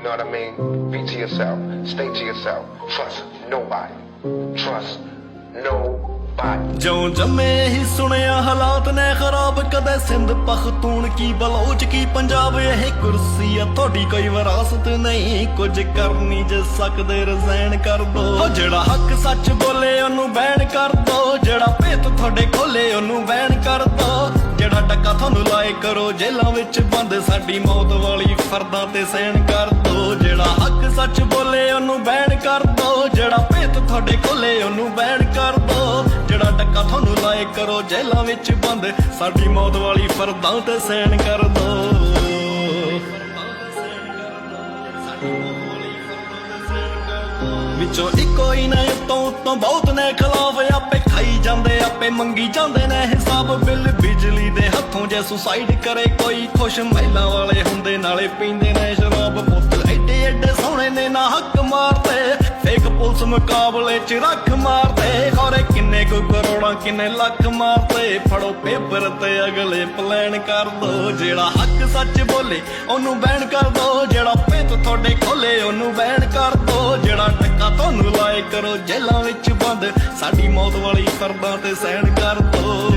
You know what I mean? Be to yourself. Stay to yourself. Trust nobody. Trust nobody. ਜਿਉਂ ਜੰਮੇ ਹੀ ਸੁਣਿਆ ਹਾਲਾਤ ਨੇ ਖਰਾਬ, ਕਦੇ ਸਿੰਧ ਪਖਤੂਨ ਕੀ ਬਲੋਚ ਕੀ ਪੰਜਾਬ। ਇਹ ਕੁਰਸੀ ਆ ਤੁਹਾਡੀ ਕੋਈ ਵਿਰਾਸਤ ਨਹੀਂ, ਕੁਝ ਕਰ ਨਹੀਂ ਜੇ ਸਕਦੇ ਰਿਜ਼ਾਈਨ ਕਰ ਦੋ। ਜਿਹੜਾ ਹੱਕ ਸੱਚ ਬੋਲੇ ਉਹਨੂੰ ਬੈਨ ਕਰ ਦੋ, ਜਿਹੜਾ ਭੇਤ ਤੁਹਾਡੇ ਖੋਲੇ ਉਹਨੂੰ ਬੈਨ ਕਰ ਦੋ। ਜਿਹੜਾ ਟੱਕਾ ਤੁਹਾਨੂੰ ਲਾਏ ਕਰੋ ਜੇਲਾਂ ਵਿੱਚ ਬੰਦ, ਸਾਡੀ ਮੌਤ ਵਾਲੀ ਫਰਦਾਂ ਤੇ ਸਹਿਣ ਕਰ ਦੋ। ਜਿਹੜਾ ਹੱਕ ਸੱਚ ਬੋਲੇ ਉਹਨੂੰ ਬੈਨ ਕਰ ਦੋ, ਜਿਹੜਾ ਭੇਤ ਤੁਹਾਡੇ ਖੋਲੇ ਉਹਨੂੰ ਬੈਨ ਕਰ ਦੋ। ਜਿਹੜਾ ਟੱਕਾ ਤੁਹਾਨੂੰ ਲਾਏ ਕਰੋ ਜੇਲਾਂ ਵਿੱਚ ਬੰਦ, ਸਾਡੀ ਮੌਤ ਵਾਲੀ ਫਰਦਾਂ ਤੇ ਸਹਿਣ ਕਰ ਦੋ। ਵਿੱਚੋਂ ਇੱਕੋ ਹੀ ਨੇ ਉੱਤੋਂ ਬਹੁਤ ਨੇ ਖਿਲਾਫ, ਆਪੇ ਖਾਈ ਜਾਂਦੇ ਆਪੇ ਮੰਗੀ ਜਾਂਦੇ ਨੇ ਹਿਸਾਬ। ਬਿੱਲ ਬਿਜਲੀ ਦੇ ਹੱਥੋਂ ਜੇ ਸੁਸਾਈਡ ਕਰੇ ਕੋਈ, ਖੁਸ਼ ਮਹਿਲਾ ਵਾਲੇ ਹੁੰਦੇ ਨਾਲੇ ਪੀਂਦੇ ਨੇ ਸ਼ਰਾਬ। ਪੁੱਤ ਐਡੇ ਐਡੇ ਸੋਹਣੇ ਨੇ ਨਾ ਹੱਕ ਮਾਰਦੇ, ਫੇਕ ਪੁਲਿਸ ਮੁਕਾਬਲੇ ਚ ਰੱਖ ਮਾਰਦੇ। ਖੌਰੇ ਕਿੰਨੇ ਕੁ ਕਰੋੜਾਂ ਕਿੰਨੇ ਲੱਖ ਮਾਰਦੇ, ਫੜੋ ਪੇਪਰ ਤੇ ਅਗਲੇ ਪਲਾਨ ਕਰ ਦੋ। ਜਿਹੜਾ ਹੱਕ ਸੱਚ ਬੋਲੇ ਉਹਨੂੰ ਬੈਨ ਕਰ ਦੋ, ਜਿਹੜਾ ਭੇਤ ਤੁਹਾਡੇ ਖੋਲੇ ਉਹਨੂੰ ਬੈਨ ਕਰ ਦੋ। ਜਿਹੜਾ ਟੱਕਾ ਤੁਹਾਨੂੰ ਲਾਏ ਕਰੋ ਜੇਲਾਂ ਵਿੱਚ ਬੰਦ, ਸਾਡੀ ਮੌਤ ਵਾਲੀ ਫਰਦਾਂ ਤੇ ਸਹਿਣ ਕਰ ਦੋ।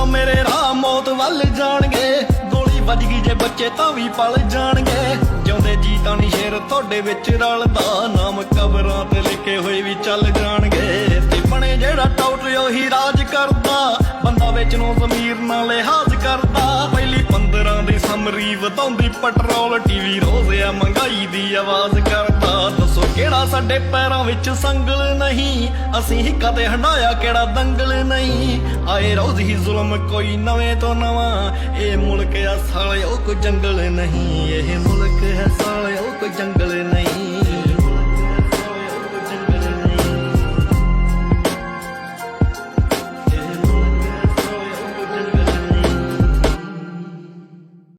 ਮੇਰੇ ਰਾਹ ਮੌਤ ਵੱਲ ਜਾਣਗੇ, ਗੋਲੀ ਵੱਜ ਗਈ ਜੇ ਬੱਚੇ ਤਾਂ ਵੀ ਪਲ ਜਾਣਗੇ। ਜਿਉਂਦੇ ਜੀ ਤਾਂ ਨੀ ਸ਼ੇਰ ਤੁਹਾਡੇ ਵਿੱਚ ਰਲਦਾ, ਨਾਮ ਕਬਰਾਂ ਤੇ ਲਿਖੇ ਹੋਏ ਵੀ ਚੱਲ ਜਾਣਗੇ। ਤੇ ਬਣੇ ਜਿਹੜਾ ਟਾਊਟ ਉਹੀ ਰਾਜ ਕਰਦਾ, ਬੰਦਾ ਵਿੱਚ ਨੂੰ ਜ਼ਮੀਰ ਨਾਲ ਲਿਹਾਜ਼ ਕਰਦਾ। ਪਹਿਲੀ 15 ਦੀ ਸਮਰੀ ਵਧਾਉਂਦੀ ਪੈਟਰੋਲ, ਟੀਵੀ ਰੋਜ਼ ਆ ਮਹਿੰਗਾਈ ਦੀ ਆਵਾਜ਼ ਕਰਦਾ। ਦੱਸੋ ਕਿਹੜਾ ਸਾਡੇ ਪੈਰਾਂ ਵਿੱਚ ਸੰਗਲ ਨਹੀਂ, ਅਸੀਂ ਹੀ ਕਦੇ ਹੰਡਾਇਆ ਕਿਹੜਾ ਦੰਗਲ ਨਹੀਂ। ਆਏ ਰੋਜ਼ ਹੀ ਜ਼ੁਲਮ ਕੋਈ ਨਵੇਂ ਤੋਂ ਨਵਾਂ, ਇਹ ਮੁਲਕ ਆ ਸਾਲਿਓ ਕੋਈ ਜੰਗਲ ਨਹੀਂ। ਇਹ ਮੁਲਕ ਹੈ ਸਾਲਿਓ ਕੋਈ ਜੰਗਲ ਨਹੀਂ।